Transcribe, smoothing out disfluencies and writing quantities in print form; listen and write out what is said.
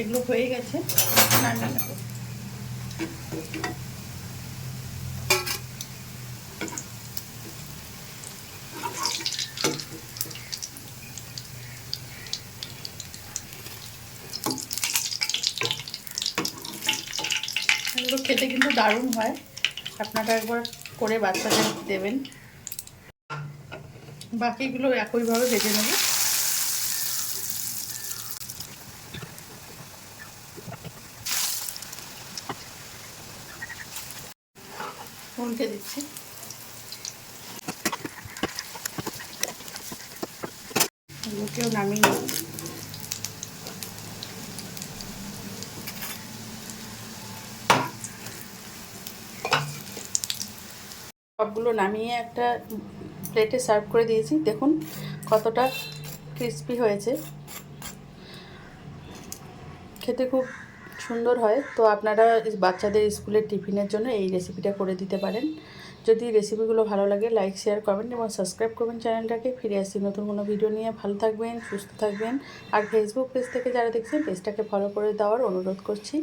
এগুলো হয়ে গেছে, নামিয়ে নেব। এগুলো খেতে কিন্তু দারুণ হয়, আপনারা একবার করে বাচ্চাদের দেবেন। বাকিগুলো একইভাবে ভেজে নেব। উল্টে দিচ্ছি। এগুলোকেও নামিয়ে নেব। সবগুলো নামিয়ে একটা প্লেটে সার্ভ করে দিয়েছি। দেখুন কতটা ক্রিস্পি হয়েছে, খেতে খুব সুন্দর হয়। তো আপনারা বাচ্চাদের স্কুলের টিফিনের জন্য এই রেসিপিটা করে দিতে পারেন। যদি রেসিপিগুলো ভালো লাগে লাইক শেয়ার কমেন্ট এবং সাবস্ক্রাইব করবেন চ্যানেলটাকে। ফিরে আসছি নতুন কোনো ভিডিও নিয়ে। ভালো থাকবেন, সুস্থ থাকবেন। আর ফেসবুক পেজ থেকে যারা দেখছেন পেজটাকে ফলো করে দেওয়ার অনুরোধ করছি।